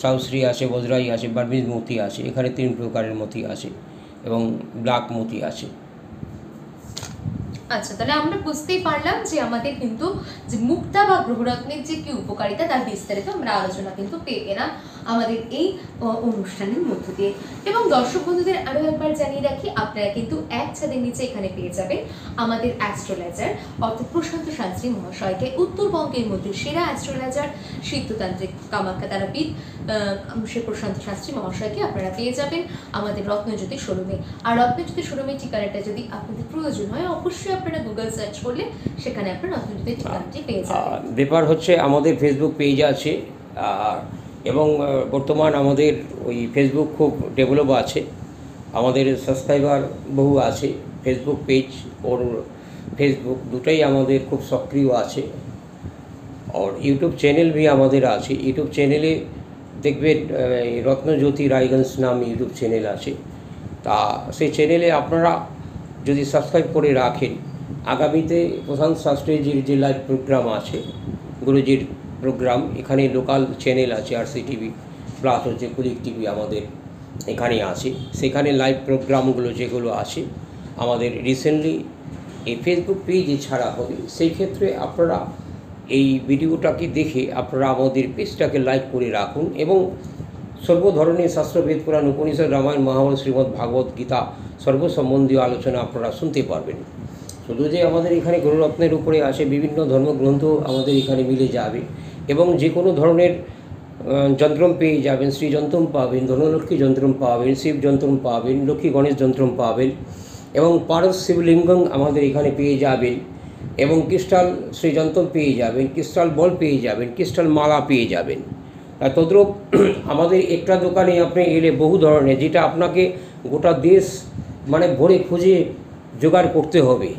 সাউশ্রী আছে, বজরাই আছে, বার্মিজ মতি আছে। এখানে 3 প্রকারের মতি আছে এবং ব্ল্যাক মতি আছে। আচ্ছা, তাহলে আমরা বুঝতেই পারলাম যে আমাদের কিন্তু যে মুক্তা বা গ্রহরত্নের যে কি উপকারিতা তার বিস্তারিত আমরা আলোচনা কিন্তু পেয়ে গেলাম আমাদের এই অনুষ্ঠানের মধ্য দিয়ে। এবং দর্শক বন্ধুদের আরও একবার জানিয়ে রাখি, আপনারা কিন্তু এক ছাদের নিচে এখানে পেয়ে যাবেন আমাদের অ্যাস্ট্রোলজার অর্থাৎ প্রশান্ত শাস্ত্রী মহাশয়কে, উত্তরবঙ্গের মধ্যে সেরা অ্যাস্ট্রোলজার, সিদ্ধতান্ত্রিক, কামাখ্যা তারাপীঠ সে প্রশান্ত শাস্ত্রী মহাশয়কে আপনারা পেয়ে যাবেন আমাদের রত্নজ্যোতি শোরুমে। আর রত্নজ্যোতি শোরুমের ঠিকানাটা যদি আপনাদের প্রয়োজন হয় অবশ্যই আপনারা গুগল সার্চ করলে সেখানে আপনারা রত্নজ্যোতি ঠিকানাটি পেয়ে যাবেন। ব্যাপার হচ্ছে আমাদের ফেসবুক পেজ আছে এবং বর্তমান আমাদের ওই ফেসবুক খুব ডেভেলপ আছে, আমাদের সাবস্ক্রাইবার বহু আছে। ফেসবুক পেজ ওর ফেসবুক দুটাই আমাদের খুব সক্রিয় আছে। और यूट्यूब चैनल भी हमारे আছে। यूट्यूब चैनले দেখবেন রত্নজ্যোতি রায়গঞ্জ নাম ইউটিউব চ্যানেল আছে। তা সেই চ্যানেলে আপনারা যদি সাবস্ক্রাইব করে রাখেন, আগামীতে প্রশান্ত শাস্ত্রীজির যে লাইভ প্রোগ্রাম আছে, গুরুজির প্রোগ্রাম, এখানে লোকাল চ্যানেল আছে RCTV প্লাস হচ্ছে কুলিক টিভি আমাদের এখানে আছে, সেখানে লাইভ প্রোগ্রামগুলো যেগুলো আছে আমাদের রিসেন্টলি এই ফেসবুক পেজে ছাড়া হবে। সেই ক্ষেত্রে আপনারা এই ভিডিওটাকে দেখে আপনারা আমাদের পেজটাকে লাইক করে রাখুন এবং সর্ব ধরনের শাস্ত্রবেদ, পুরাণ, উপনিষদ, রামায়ণ, মহাভারত, শ্রীমদ্ ভাগবত গীতা সর্বসম্বন্ধীয় আলোচনা আপনারা শুনতে পারবেন। শুধু যে আমাদের এখানে গ্রহরত্নের উপরে আসে, বিভিন্ন ধর্মগ্রন্থ আমাদের এখানে মিলে যাবে এবং যে কোনো ধরনের যন্ত্রম পেয়ে যাবেন। শ্রী যন্ত্রম পাবেন, ধনলক্ষ্মী যন্ত্রম পাবেন, শিব যন্ত্রম পাবেন, লক্ষ্মী গণেশ যন্ত্রম পাবেন এবং পারস শিবলিঙ্গম আমাদের এখানে পেয়ে যাবেন এবং ক্রিস্টাল শ্রীযন্ত্র পেয়ে যাবেন, ক্রিস্টাল বল পেয়ে যাবেন, ক্রিস্টাল মালা পেয়ে যাবেন। তদ্রূপ আমাদের একটা দোকানে আপনি এলে বহু ধরনের, যেটা আপনাকে গোটা দেশ মানে ভরে খুঁজে জোগাড় করতে হবে,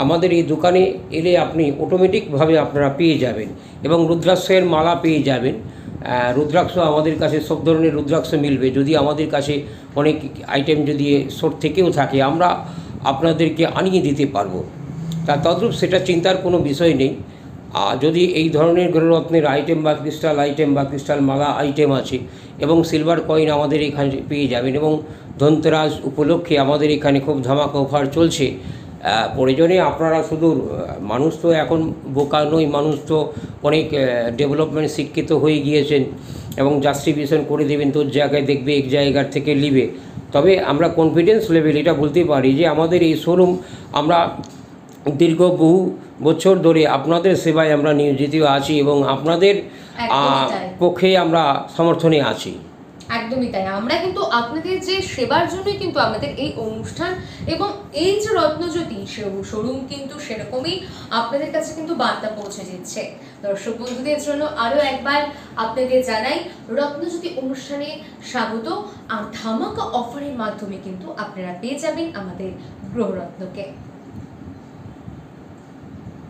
আমাদের এই দোকানে এলে আপনি অটোমেটিকভাবে আপনারা পেয়ে যাবেন এবং রুদ্রাক্ষের মালা পেয়ে যাবেন। রুদ্রাক্ষ আমাদের কাছে সব ধরনের রুদ্রাক্ষ মিলবে। যদি আমাদের কাছে অনেক আইটেম যদি শর্ট থেকেও থাকে, আমরা আপনাদেরকে আনিয়ে দিতে পারবো। তা তদ্রূপ সেটা চিন্তার কোনো বিষয় নেই। যদি এই ধরনের গ্রহরত্নের আইটেম বা ক্রিস্টাল আইটেম বা ক্রিস্টাল মালা আইটেম আছে এবং সিলভার কয়েন আমাদের এখানে পেয়ে যাবেন এবং ধনতেরাস উপলক্ষে আমাদের এখানে খুব ধামাকা অফার চলছে। প্রয়োজনে আপনারা শুধু, মানুষ তো এখন বোকা নই, মানুষ তো অনেক ডেভেলপমেন্ট শিক্ষিত হয়ে গিয়েছেন এবং জাস্টিফিকেশন করে দেবেন, তোর জায়গায় দেখবে এক জায়গার থেকে নিবে। তবে আমরা কনফিডেন্স লেভেল এটা বলতে পারি যে আমাদের এই শোরুম আমরা দীর্ঘ বহু বছর ধরে আপনাদের সেবায় আমরা নিয়োজিত আছি এবং আপনাদের পক্ষে আমরা সমর্থনে আছি। একদমই তাই। আমরা কিন্তু আপনাদের যে সেবার জন্যই কিন্তু আমাদের এই অনুষ্ঠান এবং এই যে রত্নজ্যোতি শোরুম কিন্তু সেরকমই আপনাদের কাছে কিন্তু বার্তা পৌঁছে দিচ্ছে। দর্শক বন্ধুদের জন্য আরও একবার আপনাদের জানাই রত্নজ্যোতি অনুষ্ঠানে স্বাগত। আর ধামাকা অফারের মাধ্যমে কিন্তু আপনারা পেয়ে যাবেন আমাদের গ্রহরত্নকে।